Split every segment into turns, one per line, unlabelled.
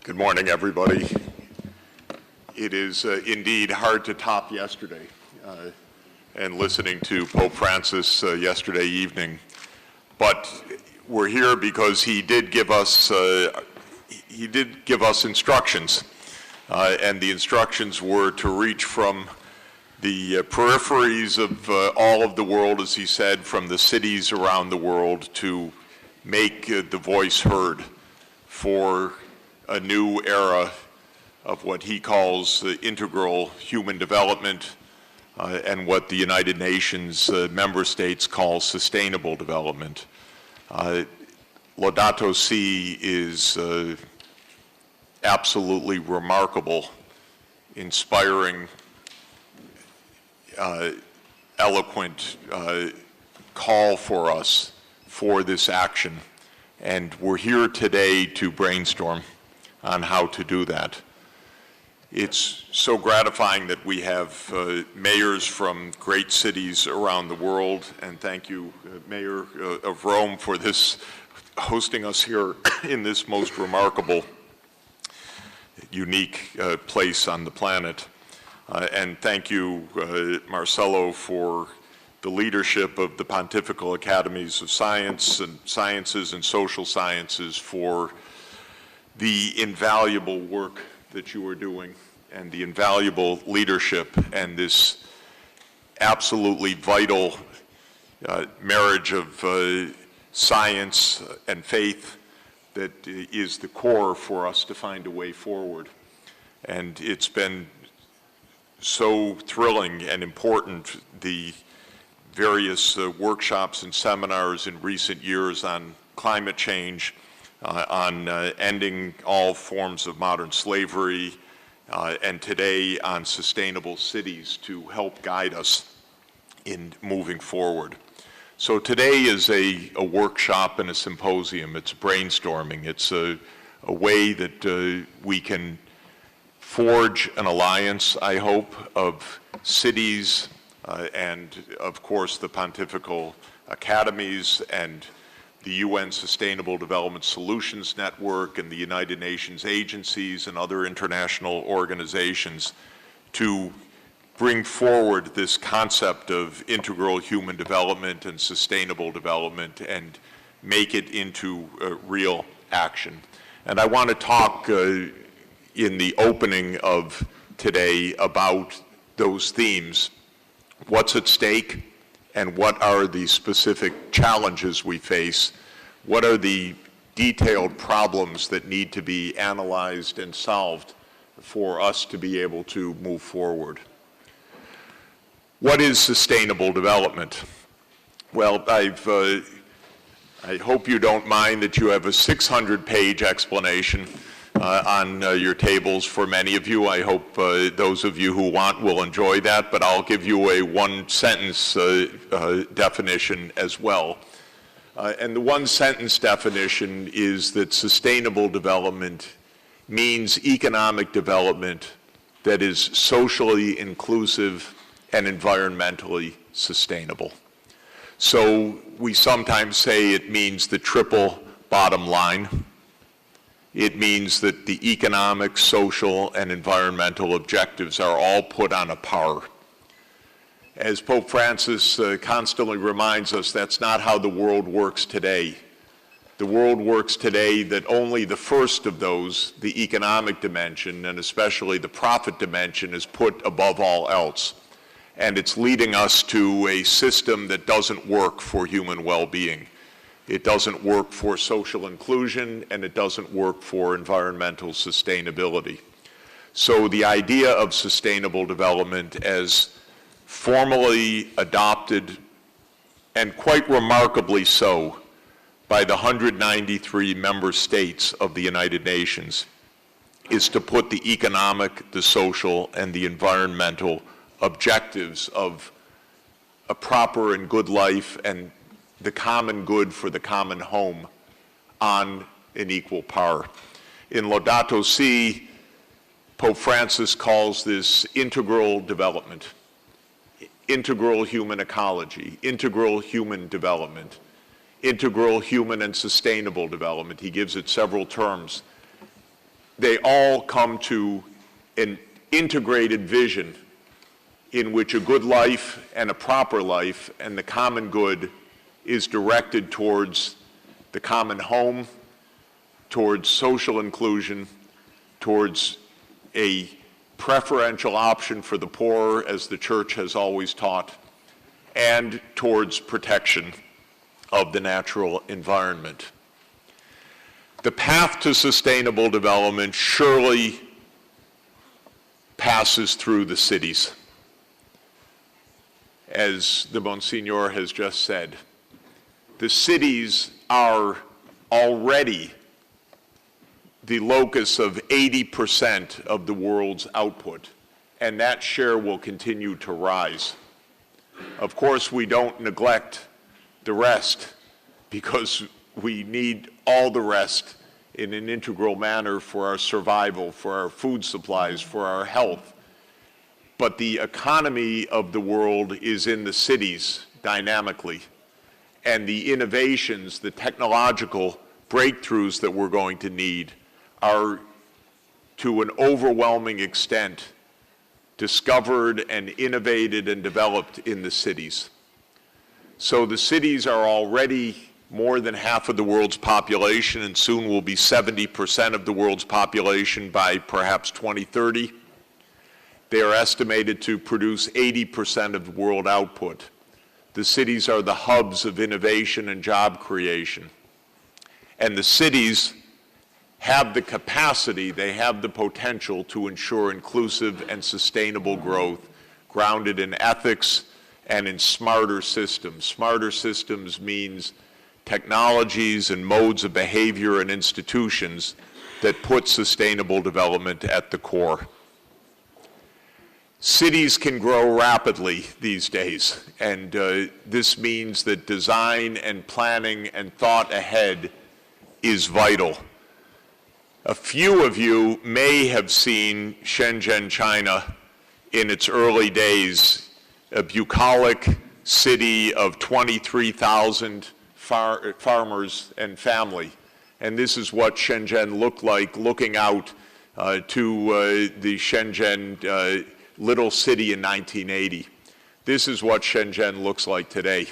Good morning, everybody. It is indeed hard to top yesterday, and listening to Pope Francis yesterday evening. But we're here because he did give us instructions, and the instructions were to reach from the peripheries of all of the world, as he said, from the cities around the world, to make the voice heard for a new era of what he calls integral human development, and what the United Nations member states call sustainable development. Laudato Si is absolutely remarkable, inspiring, eloquent call for us for this action. And we're here today to brainstorm on how to do that. It's so gratifying that we have mayors from great cities around the world, and thank you, Mayor of Rome, for this, hosting us here in this most remarkable, unique place on the planet. And thank you, Marcelo, for the leadership of the Pontifical Academies of Sciences and Social Sciences, for the invaluable work that you are doing and the invaluable leadership and this absolutely vital marriage of science and faith that is the core for us to find a way forward. And it's been so thrilling and important, the various workshops and seminars in recent years on climate change, on ending all forms of modern slavery, and today on sustainable cities to help guide us in moving forward. So today is a workshop and a symposium. It's brainstorming. It's a way that we can forge an alliance, I hope, of cities and, of course, the Pontifical Academies and the UN Sustainable Development Solutions Network and the United Nations agencies and other international organizations to bring forward this concept of integral human development and sustainable development and make it into real action. And I want to talk in the opening of today about those themes. What's at stake? And what are the specific challenges we face? What are the detailed problems that need to be analyzed and solved for us to be able to move forward? What is sustainable development? Well, I hope you don't mind that you have a 600-page explanation on your tables for many of you. I hope those of you who want will enjoy that, but I'll give you a one-sentence definition as well. And the one-sentence definition is that sustainable development means economic development that is socially inclusive and environmentally sustainable. So we sometimes say it means the triple bottom line. It means that the economic, social, and environmental objectives are all put on a par. As Pope Francis constantly reminds us, that's not how the world works today. The world works today that only the first of those, the economic dimension, and especially the profit dimension, is put above all else. And it's leading us to a system that doesn't work for human well-being. It doesn't work for social inclusion, and it doesn't work for environmental sustainability. So the idea of sustainable development, as formally adopted, and quite remarkably so, by the 193 member states of the United Nations, is to put the economic, the social, and the environmental objectives of a proper and good life and the common good for the common home on an equal par. In Laudato Si, Pope Francis calls this integral development, integral human ecology, integral human development, integral human and sustainable development. He gives it several terms. they all come to an integrated vision in which a good life and a proper life and the common good is directed towards the common home, towards social inclusion, towards a preferential option for the poor, as the church has always taught, and towards protection of the natural environment. The path to sustainable development surely passes through the cities. As the Monsignor has just said, the cities are already the locus of 80% of the world's output, and that share will continue to rise. Of course, we don't neglect the rest because we need all the rest in an integral manner for our survival, for our food supplies, for our health. But the economy of the world is in the cities dynamically, and the innovations, the technological breakthroughs that we're going to need are, to an overwhelming extent, discovered and innovated and developed in the cities. So the cities are already more than half of the world's population, and soon will be 70% of the world's population by perhaps 2030. They are estimated to produce 80% of the world output. The cities are the hubs of innovation and job creation. And the cities have the capacity, they have the potential to ensure inclusive and sustainable growth grounded in ethics and in smarter systems. Smarter systems means technologies and modes of behavior and institutions that put sustainable development at the core. Cities can grow rapidly these days, and this means that design and planning and thought ahead is vital. A few of you may have seen Shenzhen, China in its early days, a bucolic city of 23,000 farmers and family. And this is what Shenzhen looked like looking out to the Shenzhen little city in 1980. This is what Shenzhen looks like today.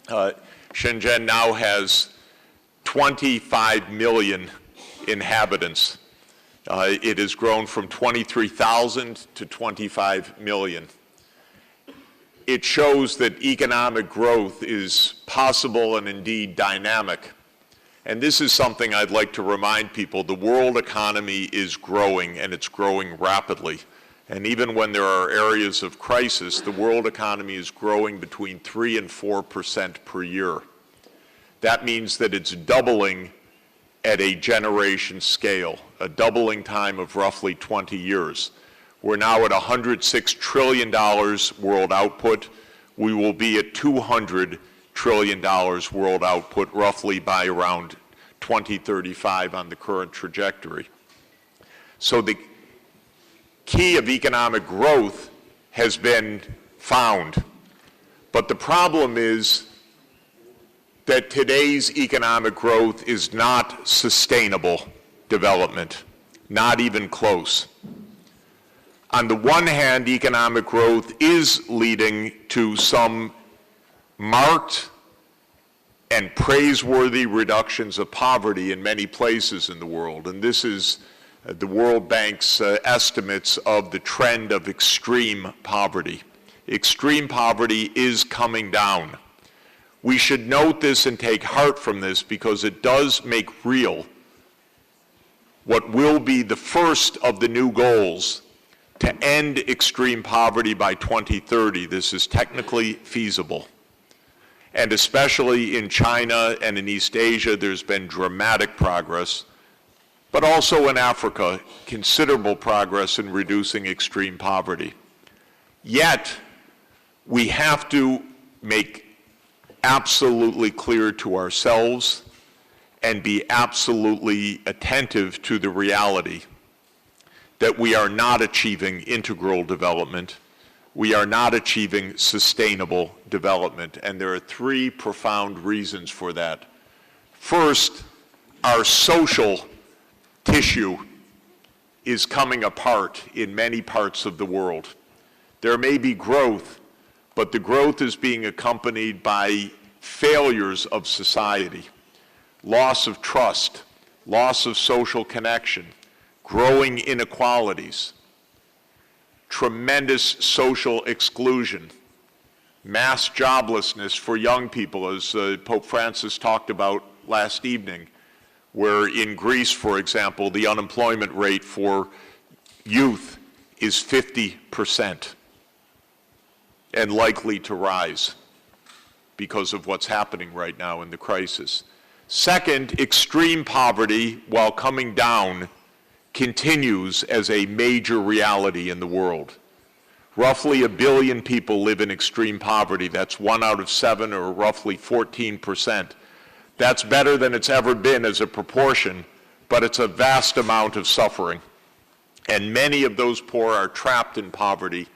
Shenzhen now has 25 million inhabitants. It has grown from 23,000 to 25 million. It shows that economic growth is possible and indeed dynamic. And this is something I'd like to remind people. The world economy is growing, and it's growing rapidly. And even when there are areas of crisis, the world economy is growing between 3% and 4% per year. That means that it's doubling at a generation scale, a doubling time of roughly 20 years. We're now at $106 trillion world output. We will be at $200 trillion world output roughly by around 2035 on the current trajectory. So the key of economic growth has been found. But the problem is that today's economic growth is not sustainable development, not even close. On the one hand, economic growth is leading to some marked and praiseworthy reductions of poverty in many places in the world. And this is the World Bank's estimates of the trend of extreme poverty. Extreme poverty is coming down. We should note this and take heart from this because it does make real what will be the first of the new goals to end extreme poverty by 2030. This is technically feasible. And especially in China and in East Asia, there's been dramatic progress, but also in Africa, considerable progress in reducing extreme poverty. Yet, we have to make absolutely clear to ourselves and be absolutely attentive to the reality that we are not achieving integral development. We are not achieving sustainable development, and there are three profound reasons for that. First, our social tissue is coming apart in many parts of the world. There may be growth, but the growth is being accompanied by failures of society, loss of trust, loss of social connection, growing inequalities, tremendous social exclusion, mass joblessness for young people, as Pope Francis talked about last evening, where in Greece, for example, the unemployment rate for youth is 50% and likely to rise because of what's happening right now in the crisis. Second, extreme poverty, while coming down, continues as a major reality in the world. Roughly 1 billion people live in extreme poverty. That's 1 out of 7, or roughly 14%. That's better than it's ever been as a proportion, but it's a vast amount of suffering. And many of those poor are trapped in poverty,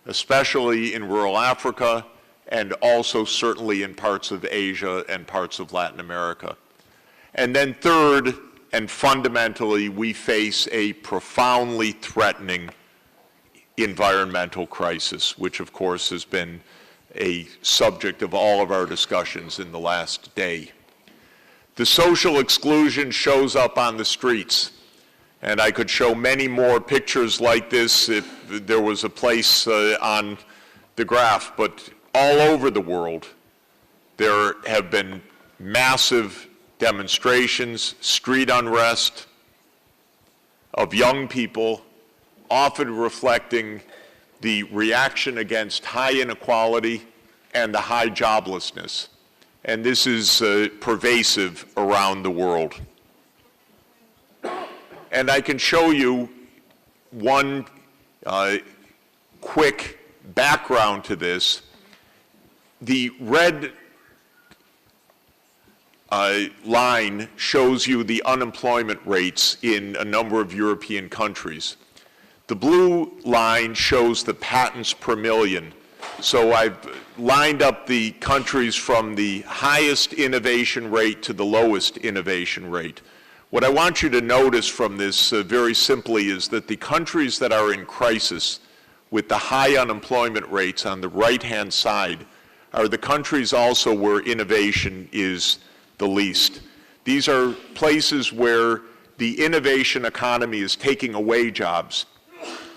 especially in rural Africa, and also certainly in parts of Asia and parts of Latin America. And then third, and fundamentally, we face a profoundly threatening environmental crisis, which of course has been a subject of all of our discussions in the last day. The social exclusion shows up on the streets, and I could show many more pictures like this if there was a place on the graph, but all over the world there have been massive demonstrations, street unrest of young people, often reflecting the reaction against high inequality and the high joblessness. And this is pervasive around the world. And I can show you one quick background to this. The red line shows you the unemployment rates in a number of European countries. The blue line shows the patents per million. So I've lined up the countries from the highest innovation rate to the lowest innovation rate. What I want you to notice from this very simply is that the countries that are in crisis with the high unemployment rates on the right-hand side are the countries also where innovation is the least. These are places where the innovation economy is taking away jobs,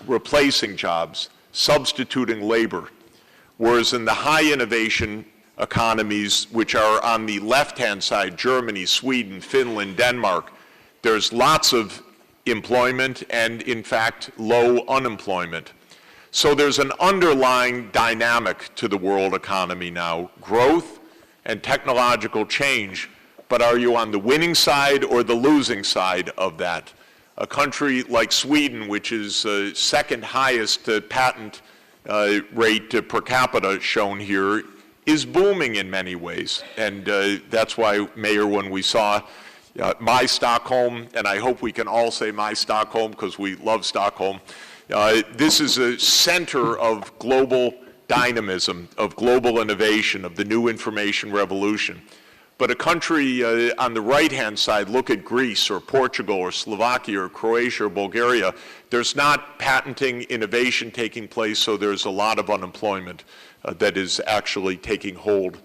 replacing jobs, substituting labor. Whereas in the high innovation economies, which are on the left-hand side, Germany, Sweden, Finland, Denmark, there's lots of employment and, in fact, low unemployment. So there's an underlying dynamic to the world economy now, growth and technological change, but are you on the winning side or the losing side of that? A country like Sweden, which is second highest patent rate per capita shown here, is booming in many ways. And that's why, Mayor, when we saw my Stockholm, and I hope we can all say my Stockholm because we love Stockholm, this is a center of global dynamism, of global innovation, of the new information revolution. But a country on the right-hand side, look at Greece or Portugal or Slovakia or Croatia or Bulgaria, there's not patenting innovation taking place, so there's a lot of unemployment that is actually taking hold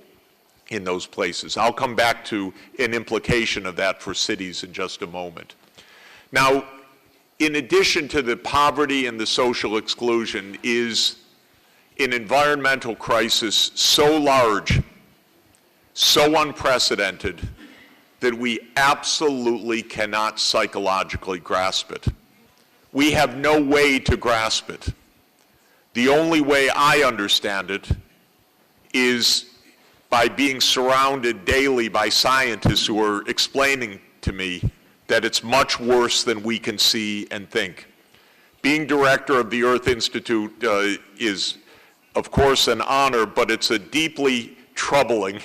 in those places. I'll come back to an implication of that for cities in just a moment. Now, in addition to the poverty and the social exclusion is an environmental crisis so large, so unprecedented, that we absolutely cannot psychologically grasp it. We have no way to grasp it. The only way I understand it is by being surrounded daily by scientists who are explaining to me that it's much worse than we can see and think. Being director of the Earth Institute is, of course, an honor, but it's a deeply troubling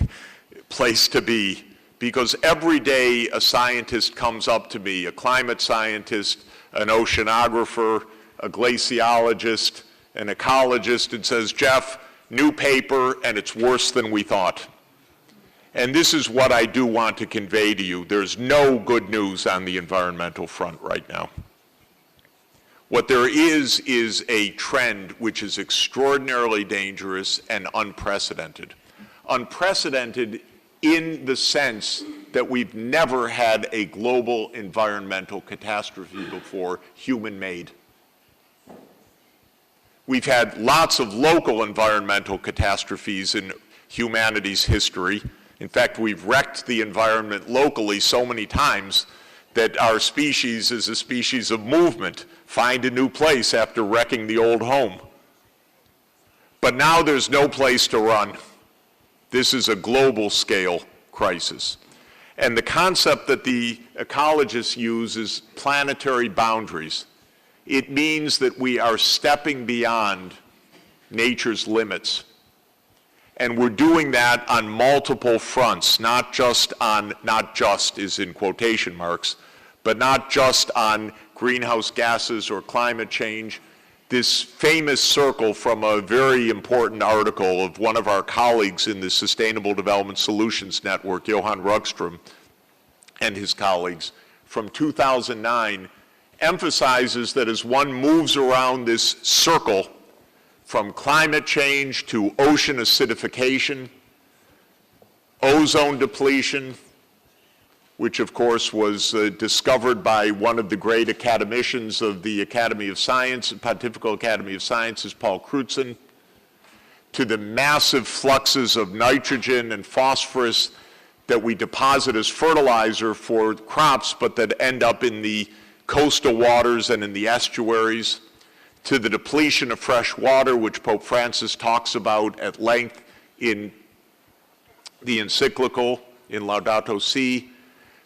place to be, because every day a scientist comes up to me, a climate scientist, an oceanographer, a glaciologist, an ecologist, and says, Jeff, new paper, and it's worse than we thought. And this is what I do want to convey to you. There's no good news on the environmental front right now. What there is a trend which is extraordinarily dangerous and unprecedented. Unprecedented in the sense that we've never had a global environmental catastrophe before, human-made. We've had lots of local environmental catastrophes in humanity's history. In fact, we've wrecked the environment locally so many times that our species is a species of movement, find a new place after wrecking the old home. But now there's no place to run. This is a global scale crisis. And the concept that the ecologists use is planetary boundaries. It means that we are stepping beyond nature's limits. And we're doing that on multiple fronts, not just is in quotation marks, but not just on greenhouse gases or climate change. This famous circle from a very important article of one of our colleagues in the Sustainable Development Solutions Network, Johan Rugstrom, and his colleagues from 2009, emphasizes that as one moves around this circle from climate change to ocean acidification, ozone depletion, which of course was discovered by one of the great academicians of the Academy of Science, Pontifical Academy of Sciences, Paul Crutzen, to the massive fluxes of nitrogen and phosphorus that we deposit as fertilizer for crops, but that end up in the coastal waters and in the estuaries, to the depletion of fresh water, which Pope Francis talks about at length in the encyclical in Laudato Si,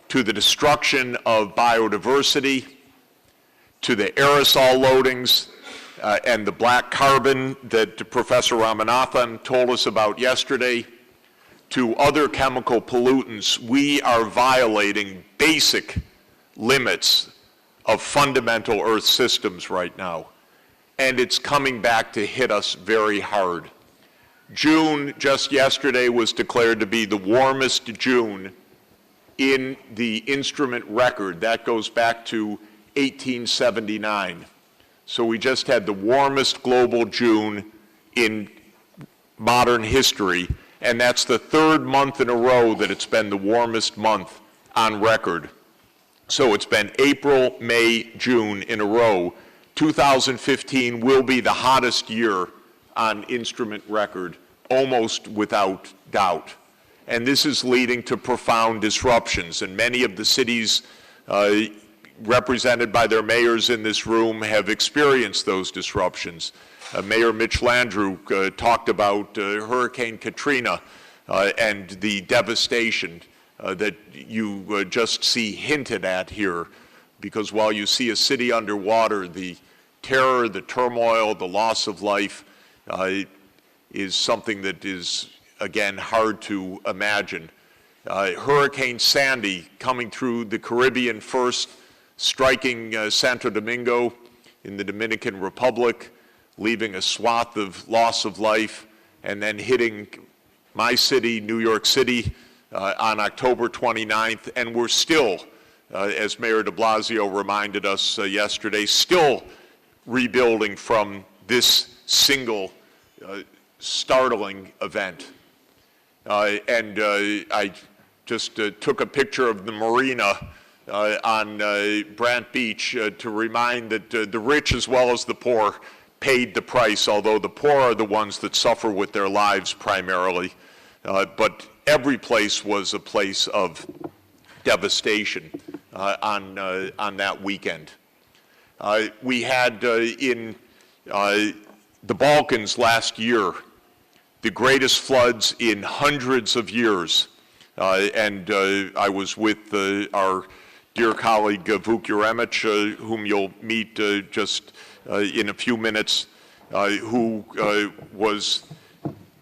to the destruction of biodiversity, to the aerosol loadings and the black carbon that Professor Ramanathan told us about yesterday, to other chemical pollutants. We are violating basic limits of fundamental Earth systems right now. And it's coming back to hit us very hard. June, just yesterday, was declared to be the warmest June in the instrument record. That goes back to 1879. So we just had the warmest global June in modern history, and that's the third month in a row that it's been the warmest month on record. So it's been April, May, June in a row. 2015 will be the hottest year on instrument record, almost without doubt. And this is leading to profound disruptions. And many of the cities represented by their mayors in this room have experienced those disruptions. Mayor Mitch Landrieu talked about Hurricane Katrina and the devastation that you just see hinted at here. Because while you see a city underwater, the terror, the turmoil, the loss of life is something that is, again, hard to imagine. Hurricane Sandy coming through the Caribbean first, striking Santo Domingo in the Dominican Republic, leaving a swath of loss of life, and then hitting my city, New York City, on October 29th, and we're still, as Mayor de Blasio reminded us yesterday, still rebuilding from this single startling event. And I just took a picture of the marina on Brant Beach to remind that the rich as well as the poor paid the price, although the poor are the ones that suffer with their lives primarily. But every place was a place of devastation on that weekend. We had in the Balkans last year the greatest floods in hundreds of years. And I was with our dear colleague Vuk Jeremic, whom you'll meet just in a few minutes, who was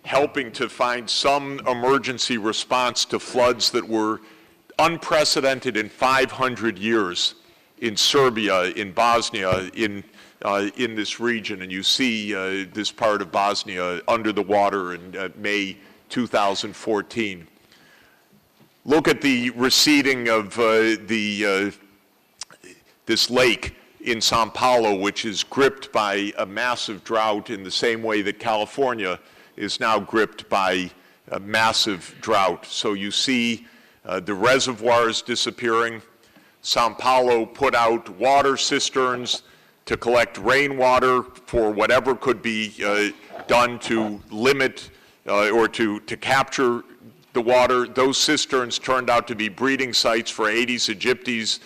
helping to find some emergency response to floods that were unprecedented in 500 years in Serbia, in Bosnia, in this region. And you see this part of Bosnia under the water in May 2014. Look at the receding of this lake in Sao Paulo, which is gripped by a massive drought in the same way that California is now gripped by a massive drought. So you see the reservoirs disappearing. Sao Paulo put out water cisterns to collect rainwater for whatever could be done to limit or to capture the water. Those cisterns turned out to be breeding sites for Aedes aegypti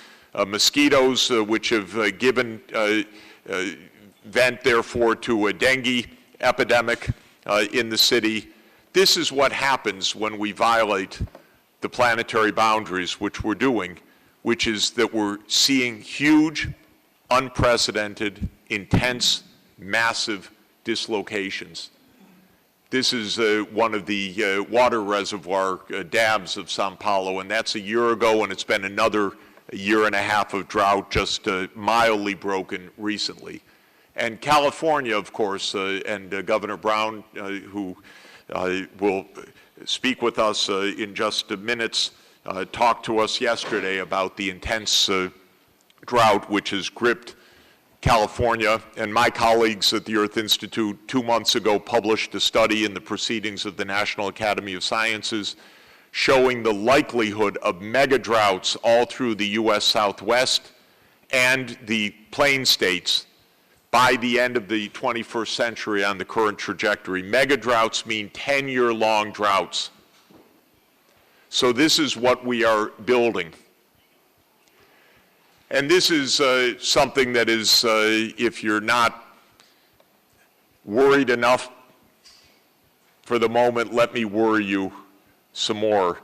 mosquitoes, which have given vent, therefore, to a dengue epidemic in the city. This is what happens when we violate the planetary boundaries, which we're doing, which is that we're seeing huge, unprecedented, intense, massive dislocations. This is one of the water reservoir dams of Sao Paulo, and that's a year ago, and it's been another year and a half of drought, just mildly broken recently. And California, of course, and Governor Brown, who will speak with us in just minutes, talked to us yesterday about the intense drought which has gripped California. And my colleagues at the Earth Institute 2 months ago published a study in the Proceedings of the National Academy of Sciences showing the likelihood of mega droughts all through the U.S. Southwest and the Plain States by the end of the 21st century on the current trajectory. Mega droughts mean 10-year-long droughts. So this is what we are building. And this is something that is, if you're not worried enough for the moment, let me worry you some more.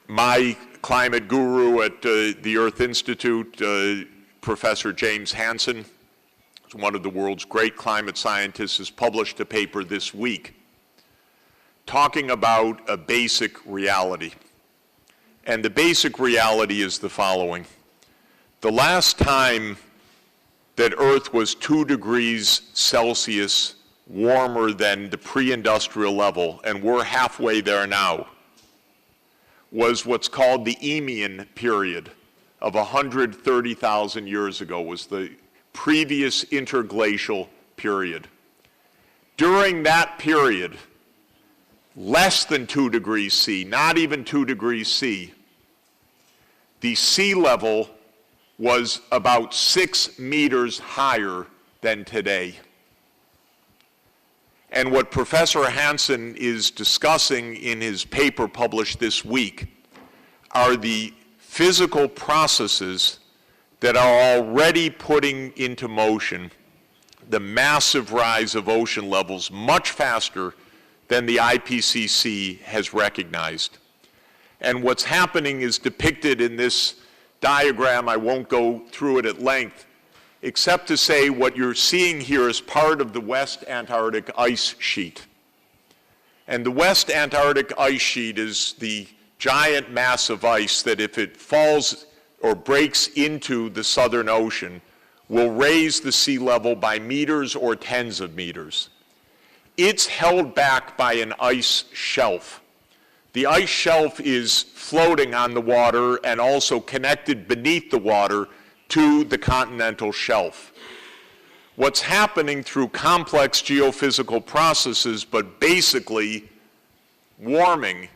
My climate guru at the Earth Institute, Professor James Hansen, who's one of the world's great climate scientists, has published a paper this week talking about a basic reality. And the basic reality is the following. The last time that Earth was 2 degrees Celsius warmer than the pre-industrial level, and we're halfway there now, was what's called the Eemian period of 130,000 years ago, was the previous interglacial period. During that period, less than 2 degrees C, not even 2 degrees C, the sea level was about 6 meters higher than today. And what Professor Hansen is discussing in his paper published this week are the physical processes that are already putting into motion the massive rise of ocean levels much faster than the IPCC has recognized. And what's happening is depicted in this diagram. I won't go through it at length, except to say what you're seeing here is part of the West Antarctic ice sheet. And the West Antarctic ice sheet is the giant mass of ice that, if it falls or breaks into the Southern Ocean, will raise the sea level by meters or tens of meters. It's held back by an ice shelf. The ice shelf is floating on the water and also connected beneath the water to the continental shelf. What's happening through complex geophysical processes, but basically warming,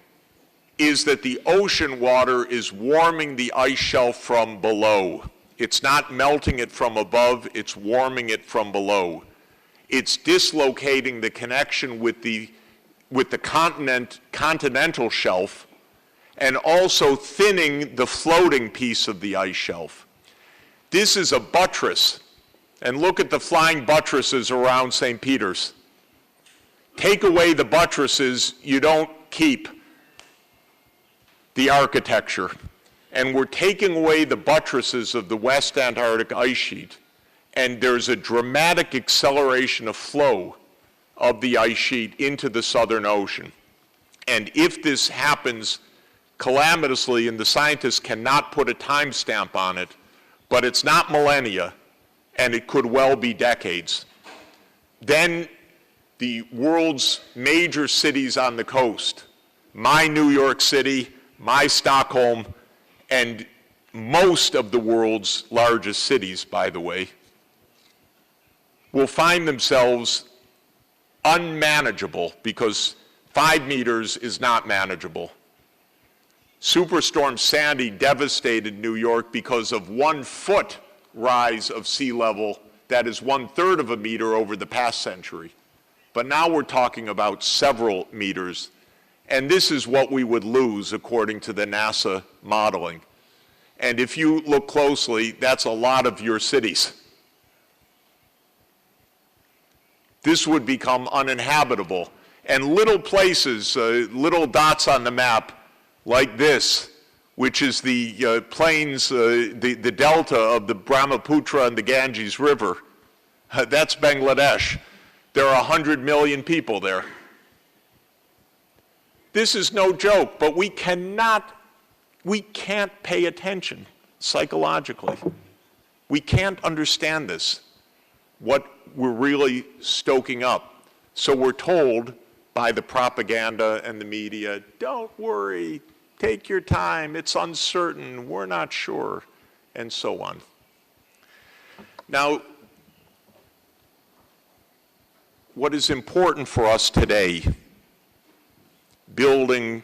is that the ocean water is warming the ice shelf from below. It's not melting it from above, it's warming it from below. It's dislocating the connection with the continental shelf, and also thinning the floating piece of the ice shelf. This is a buttress, and look at the flying buttresses around St. Peter's. Take away the buttresses, you don't keep the architecture. And we're taking away the buttresses of the West Antarctic ice sheet, and there's a dramatic acceleration of flow of the ice sheet into the Southern Ocean. And if this happens calamitously, and the scientists cannot put a timestamp on it, but it's not millennia, and it could well be decades, then the world's major cities on the coast, my New York City, my Stockholm, and most of the world's largest cities, by the way, will find themselves unmanageable because 5 meters is not manageable. Superstorm Sandy devastated New York because of 1 foot rise of sea level. That is 1/3 of a meter over the past century. But now we're talking about several meters. And this is what we would lose according to the NASA modeling. And if you look closely, that's a lot of your cities. This would become uninhabitable. And little places, little dots on the map like this, which is the plains, the delta of the Brahmaputra and the Ganges River, that's Bangladesh. There are 100 million people there. This is no joke, but we can't pay attention psychologically. We can't understand this, what we're really stoking up. So we're told by the propaganda and the media, don't worry, take your time, it's uncertain, we're not sure, and so on. Now, what is important for us today, building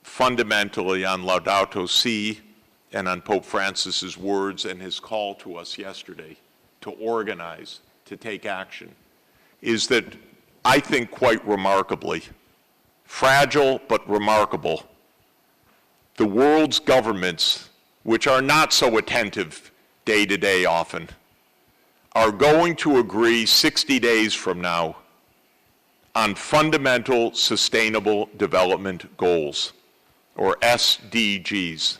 fundamentally on Laudato Si and on Pope Francis's words and his call to us yesterday to organize, to take action, is that I think quite remarkably, fragile but remarkable, the world's governments, which are not so attentive day to day often, are going to agree 60 days from now on fundamental sustainable development goals, or SDGs.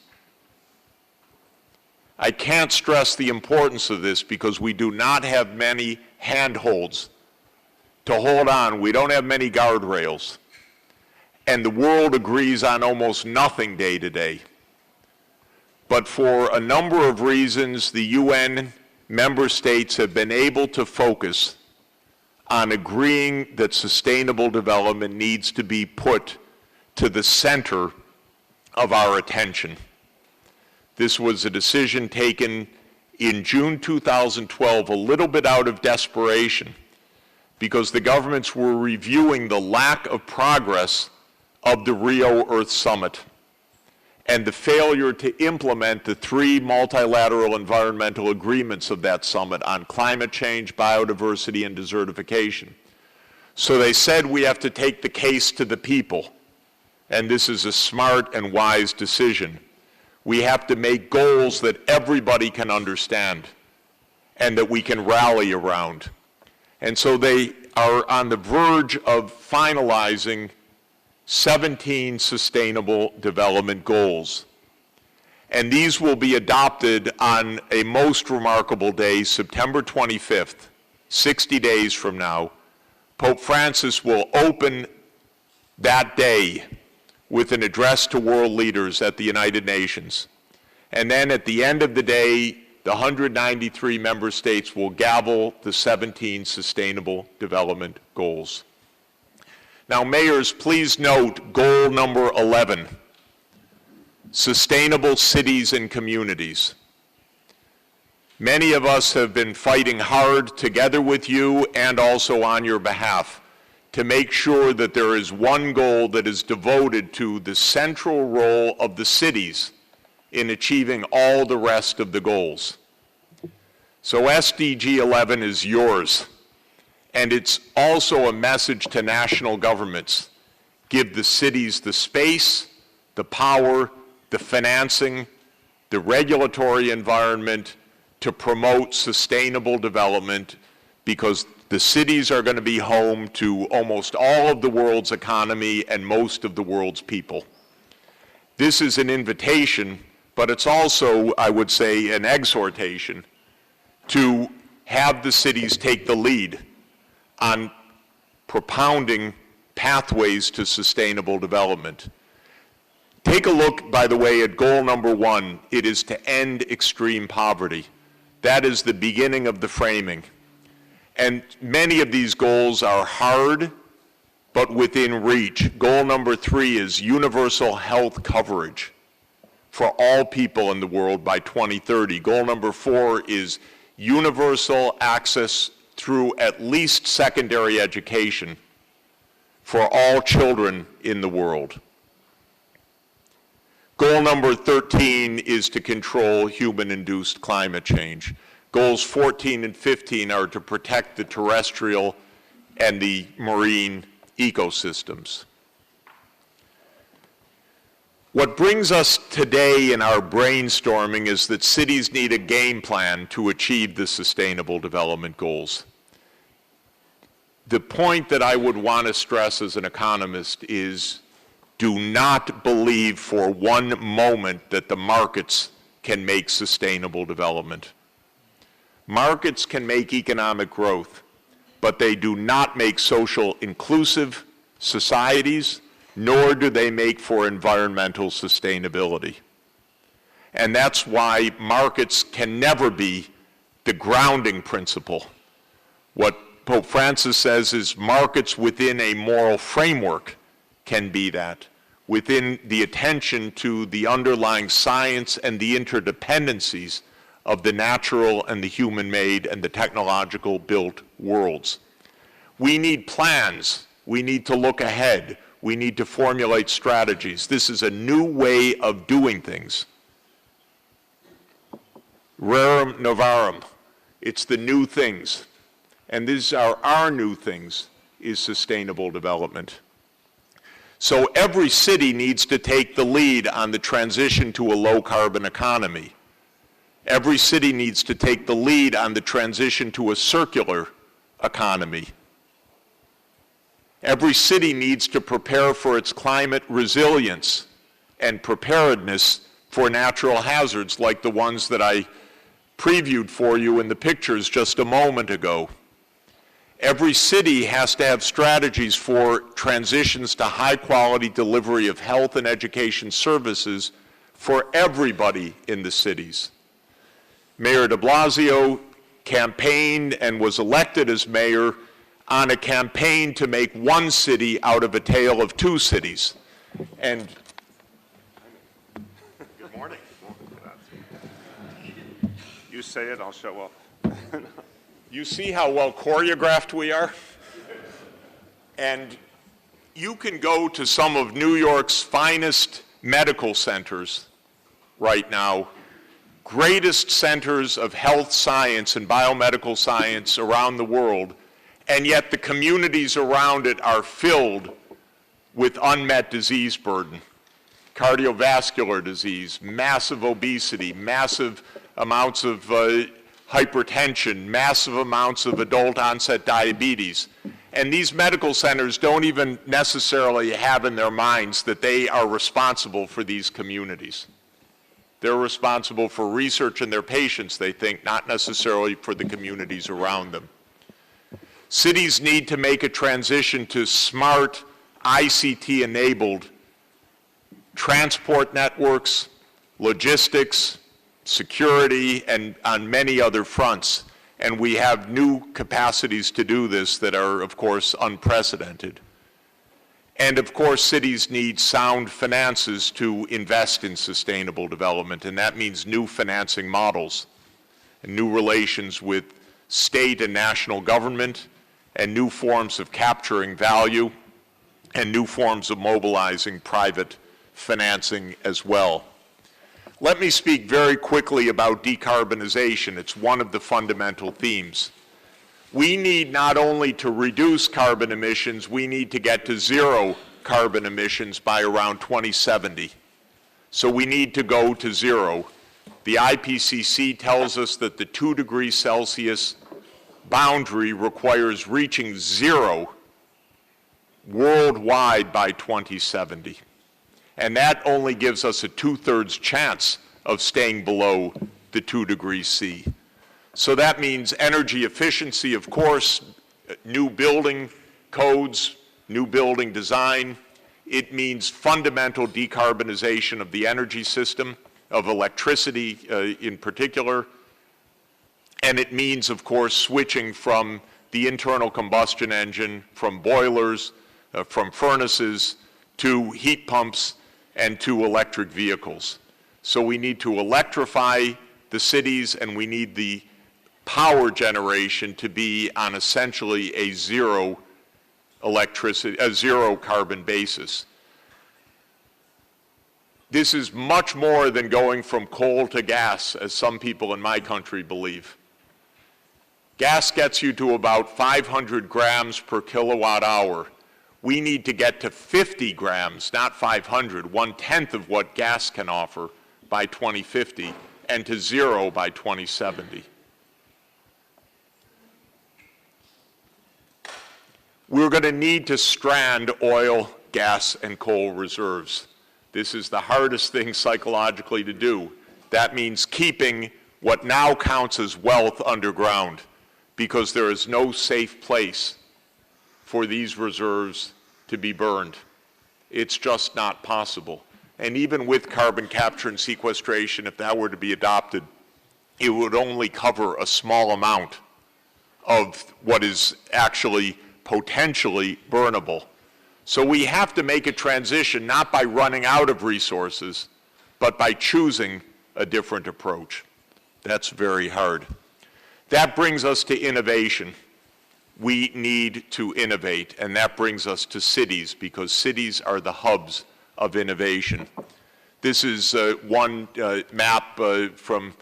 I can't stress the importance of this because we do not have many handholds to hold on. We don't have many guardrails. And the world agrees on almost nothing day to day. But for a number of reasons, the UN member states have been able to focus on agreeing that sustainable development needs to be put to the center of our attention. This was a decision taken in June 2012, a little bit out of desperation, because the governments were reviewing the lack of progress of the Rio Earth Summit and the failure to implement the 3 multilateral environmental agreements of that summit on climate change, biodiversity, and desertification. So they said we have to take the case to the people, and this is a smart and wise decision. We have to make goals that everybody can understand and that we can rally around. And so they are on the verge of finalizing 17 sustainable development goals. And these will be adopted on a most remarkable day, September 25th, 60 days from now. Pope Francis will open that day with an address to world leaders at the United Nations. And then at the end of the day, the 193 member states will gavel the 17 sustainable development goals. Now, mayors, please note goal number 11, sustainable cities and communities. Many of us have been fighting hard together with you and also on your behalf to make sure that there is one goal that is devoted to the central role of the cities in achieving all the rest of the goals. So SDG 11 is yours. And it's also a message to national governments. Give the cities the space, the power, the financing, the regulatory environment to promote sustainable development, because the cities are going to be home to almost all of the world's economy and most of the world's people. This is an invitation, but it's also, I would say, an exhortation to have the cities take the lead on propounding pathways to sustainable development. Take a look, by the way, at goal number 1. It is to end extreme poverty. That is the beginning of the framing. And many of these goals are hard, but within reach. Goal number 3 is universal health coverage for all people in the world by 2030. Goal number 4 is universal access through at least secondary education for all children in the world. Goal number 13 is to control human-induced climate change. Goals 14 and 15 are to protect the terrestrial and the marine ecosystems. What brings us today in our brainstorming is that cities need a game plan to achieve the Sustainable Development Goals. The point that I would want to stress as an economist is do not believe for one moment that the markets can make sustainable development. Markets can make economic growth, but they do not make social inclusive societies, nor do they make for environmental sustainability. And that's why markets can never be the grounding principle. What Pope Francis says is markets within a moral framework can be that, within the attention to the underlying science and the interdependencies of the natural and the human-made and the technological built worlds. We need plans. We need to look ahead. We need to formulate strategies. This is a new way of doing things. Rerum novarum. It's the new things. And these are our new things, is sustainable development. So every city needs to take the lead on the transition to a low-carbon economy. Every city needs to take the lead on the transition to a circular economy. Every city needs to prepare for its climate resilience and preparedness for natural hazards like the ones that I previewed for you in the pictures just a moment ago. Every city has to have strategies for transitions to high-quality delivery of health and education services for everybody in the cities. Mayor de Blasio campaigned and was elected as mayor on a campaign to make one city out of a tale of two cities. And
good morning. You say it, I'll show up.
you see how well choreographed we are? And you can go to some of New York's finest medical centers right now, greatest centers of health science and biomedical science around the world, and yet the communities around it are filled with unmet disease burden. Cardiovascular disease, massive obesity, massive amounts of hypertension, massive amounts of adult onset diabetes. And these medical centers don't even necessarily have in their minds that they are responsible for these communities. They're responsible for research in their patients, they think, not necessarily for the communities around them. Cities need to make a transition to smart, ICT-enabled transport networks, logistics, security, and on many other fronts. And we have new capacities to do this that are, of course, unprecedented. And of course, cities need sound finances to invest in sustainable development, and that means new financing models, and new relations with state and national government, and new forms of capturing value, and new forms of mobilizing private financing as well. Let me speak very quickly about decarbonization. It's one of the fundamental themes. We need not only to reduce carbon emissions, we need to get to zero carbon emissions by around 2070. So we need to go to zero. The IPCC tells us that the 2 degrees Celsius boundary requires reaching zero worldwide by 2070. And that only gives us a 2/3 chance of staying below the 2 degrees C. So that means energy efficiency, of course, new building codes, new building design. It means fundamental decarbonization of the energy system, of electricity in particular. And it means, of course, switching from the internal combustion engine, from boilers, from furnaces, to heat pumps, and to electric vehicles. So we need to electrify the cities, and we need the power generation to be on essentially a zero carbon basis. This is much more than going from coal to gas, as some people in my country believe. Gas gets you to about 500 grams per kilowatt hour. We need to get to 50 grams, not 500, 1/10 of what gas can offer by 2050, and to zero by 2070. We're going to need to strand oil, gas, and coal reserves. This is the hardest thing psychologically to do. That means keeping what now counts as wealth underground, because there is no safe place for these reserves to be burned. It's just not possible. And even with carbon capture and sequestration, if that were to be adopted, it would only cover a small amount of what is actually potentially burnable. So we have to make a transition not by running out of resources, but by choosing a different approach. That's very hard. That brings us to innovation. We need to innovate, and that brings us to cities, because cities are the hubs of innovation. This is one map from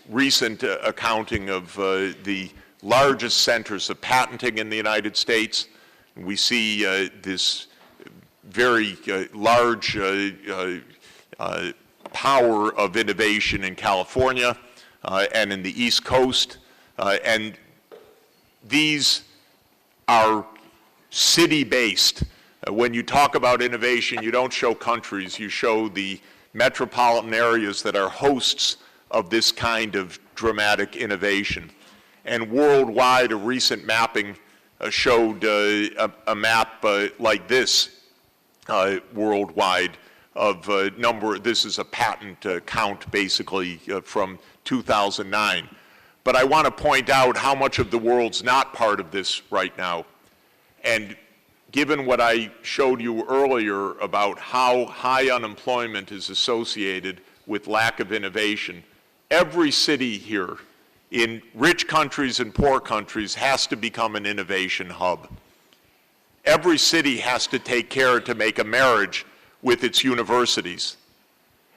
recent accounting of the largest centers of patenting in the United States. We see this very large power of innovation in California and in the East Coast, and these are city-based. When you talk about innovation, you don't show countries, you show the metropolitan areas that are hosts of this kind of dramatic innovation. And worldwide, a recent mapping showed a map like this worldwide of this is a patent count basically from 2009. But I want to point out how much of the world's not part of this right now. And given what I showed you earlier about how high unemployment is associated with lack of innovation, every city here in rich countries and poor countries has to become an innovation hub. Every city has to take care to make a marriage with its universities,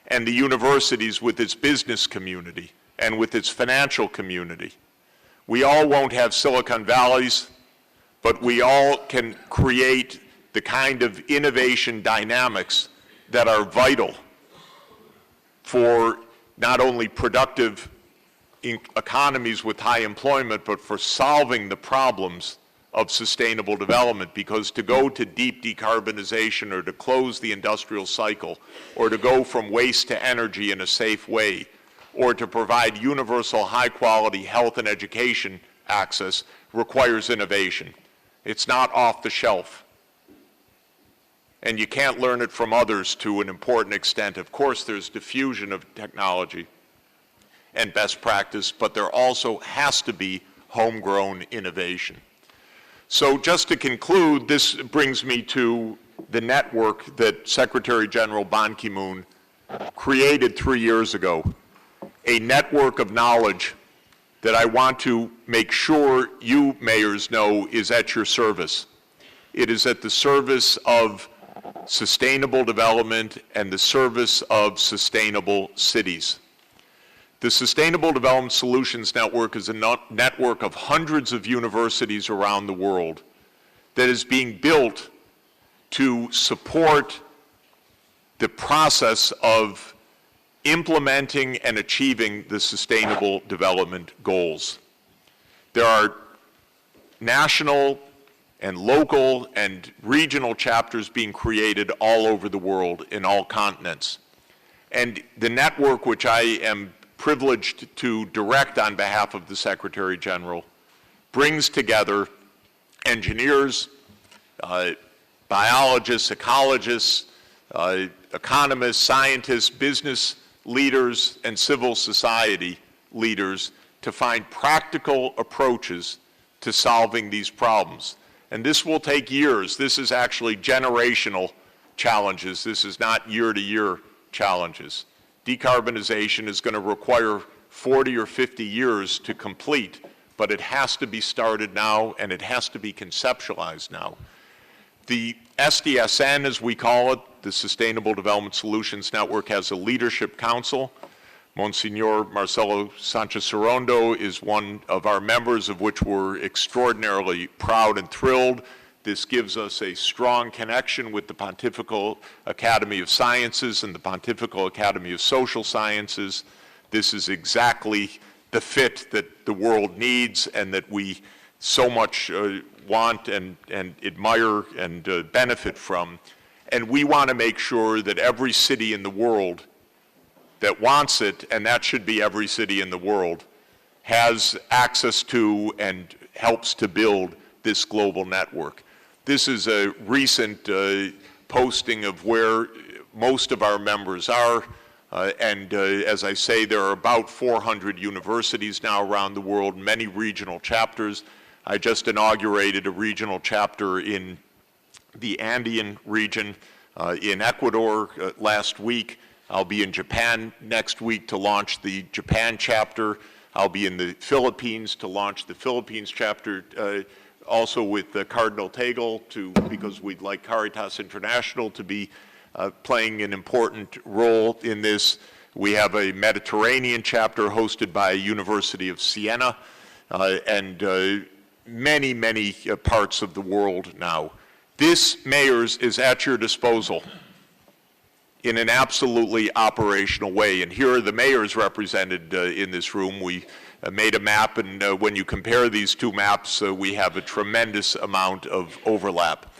and the universities with its business community and with its financial community. We all won't have Silicon Valleys, but we all can create the kind of innovation dynamics that are vital for not only productive economies with high employment, but for solving the problems of sustainable development. Because to go to deep decarbonization, or to close the industrial cycle, or to go from waste to energy in a safe way, or to provide universal high-quality health and education access requires innovation. It's not off the shelf. And you can't learn it from others to an important extent. Of course, there's diffusion of technology and best practice, but there also has to be homegrown innovation. So just to conclude, this brings me to the network that Secretary General Ban Ki-moon created 3 years ago, a network of knowledge that I want to make sure you mayors know is at your service. It is at the service of sustainable development and the service of sustainable cities. The Sustainable Development Solutions Network is a network of hundreds of universities around the world that is being built to support the process of implementing and achieving the Sustainable Development Goals. There are national and local and regional chapters being created all over the world in all continents. And the network, which I am privileged to direct on behalf of the Secretary General, brings together engineers, biologists, ecologists, economists, scientists, business leaders, and civil society leaders to find practical approaches to solving these problems. And this will take years. This is actually generational challenges. This is not year-to-year challenges. decarbonization is going to require 40 or 50 years to complete, but it has to be started now and it has to be conceptualized now. The SDSN, as we call it, the Sustainable Development Solutions Network, has a leadership council. Monsignor Marcelo Sanchez-Sorondo is one of our members, of which we're extraordinarily proud and thrilled. This gives us a strong connection with the Pontifical Academy of Sciences and the Pontifical Academy of Social Sciences. This is exactly the fit that the world needs and that we so much want and admire and benefit from. And we want to make sure that every city in the world that wants it, and that should be every city in the world, has access to and helps to build this global network. This is a recent posting of where most of our members are, and as I say, there are about 400 universities now around the world, many regional chapters. I just inaugurated a regional chapter in the Andean region in Ecuador last week. I'll be in Japan next week to launch the Japan chapter. I'll be in the Philippines to launch the Philippines chapter, also with Cardinal Tagle, because we'd like Caritas International to be playing an important role in this. We have a Mediterranean chapter hosted by University of Siena, and many, many parts of the world now. This, mayors, is at your disposal in an absolutely operational way. And here are the mayors represented in this room. We made a map, and when you compare these two maps, we have a tremendous amount of overlap.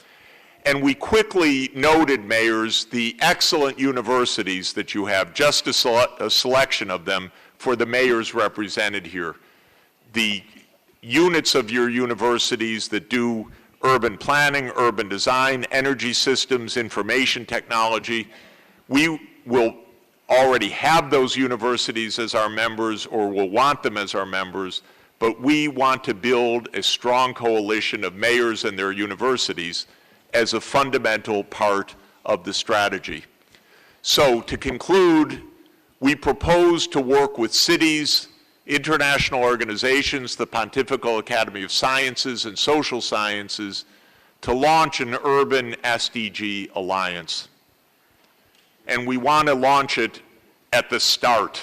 And we quickly noted, mayors, the excellent universities that you have, just a selection of them for the mayors represented here. The units of your universities that do urban planning, urban design, energy systems, information technology. We will already have those universities as our members, or will want them as our members, but we want to build a strong coalition of mayors and their universities as a fundamental part of the strategy. So to conclude, we propose to work with cities, international organizations, the Pontifical Academy of Sciences and Social Sciences, to launch an Urban SDG Alliance. And we want to launch it at the start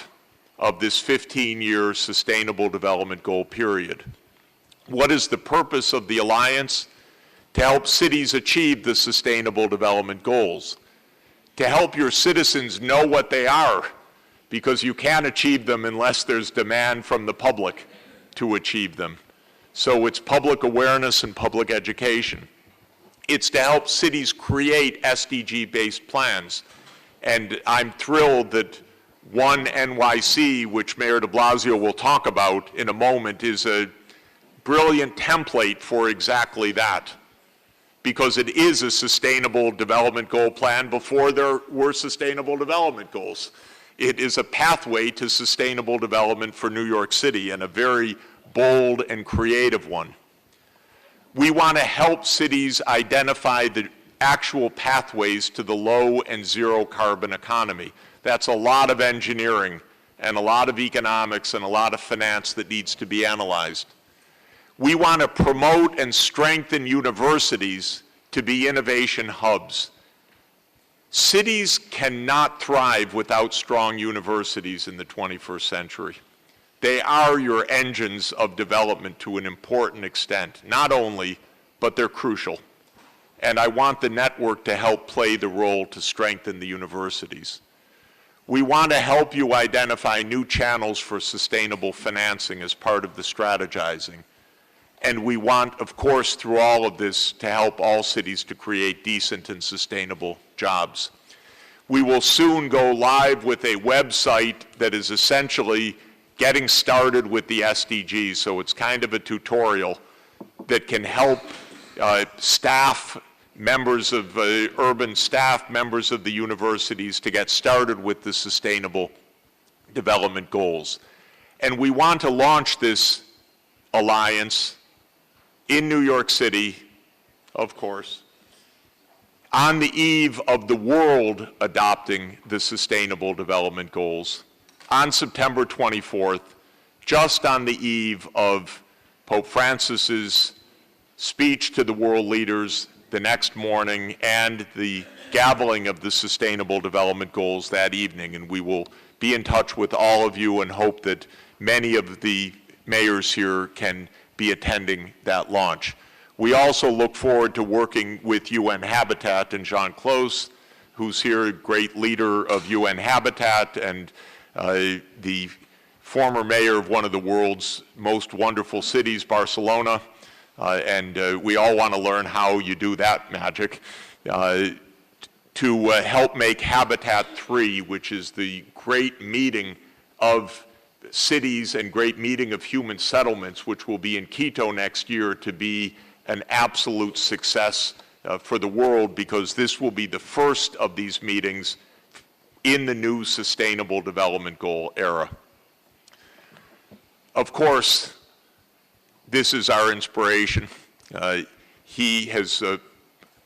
of this 15-year Sustainable Development Goal period. What is the purpose of the Alliance? To help cities achieve the Sustainable Development Goals. To help your citizens know what they are, because you can't achieve them unless there's demand from the public to achieve them. So it's public awareness and public education. It's to help cities create SDG-based plans. And I'm thrilled that One NYC, which Mayor de Blasio will talk about in a moment, is a brilliant template for exactly that, because it is a sustainable development goal plan before there were sustainable development goals. It is a pathway to sustainable development for New York City, and a very bold and creative one. We want to help cities identify the actual pathways to the low and zero carbon economy. That's a lot of engineering and a lot of economics and a lot of finance that needs to be analyzed. We want to promote and strengthen universities to be innovation hubs. Cities cannot thrive without strong universities in the 21st century. They are your engines of development to an important extent. Not only, but they're crucial. And I want the network to help play the role to strengthen the universities. We want to help you identify new channels for sustainable financing as part of the strategizing. And we want, of course, through all of this, to help all cities to create decent and sustainable jobs. We will soon go live with a website that is essentially getting started with the SDGs, so it's kind of a tutorial that can help staff, members of urban staff, members of the universities to get started with the Sustainable Development Goals. And we want to launch this alliance in New York City, of course, On the eve of the world adopting the Sustainable Development Goals, on September 24th, just on the eve of Pope Francis's speech to the world leaders the next morning and the gaveling of the Sustainable Development Goals that evening, and we will be in touch with all of you and hope that many of the mayors here can be attending that launch. We also look forward to working with UN Habitat and Jean Clos, who's here, a great leader of UN Habitat and the former mayor of one of the world's most wonderful cities, Barcelona, and we all want to learn how you do that magic, to help make Habitat 3, which is the great meeting of cities and great meeting of human settlements, which will be in Quito next year, to be an absolute success for the world, because this will be the first of these meetings in the new Sustainable Development Goal era. Of course, this is our inspiration. He has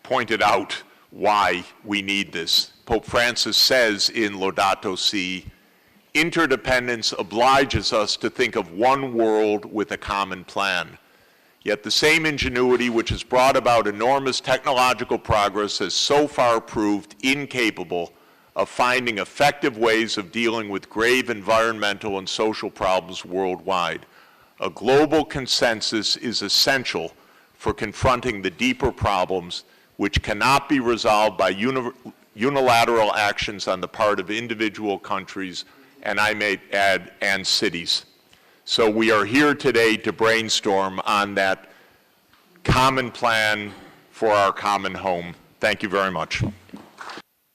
pointed out why we need this. Pope Francis says in Laudato Si, interdependence obliges us to think of one world with a common plan. Yet the same ingenuity which has brought about enormous technological progress has so far proved incapable of finding effective ways of dealing with grave environmental and social problems worldwide. A global consensus is essential for confronting the deeper problems which cannot be resolved by unilateral actions on the part of individual countries, and I may add, and cities. So we are here today to brainstorm on that common plan for our common home. Thank you very much.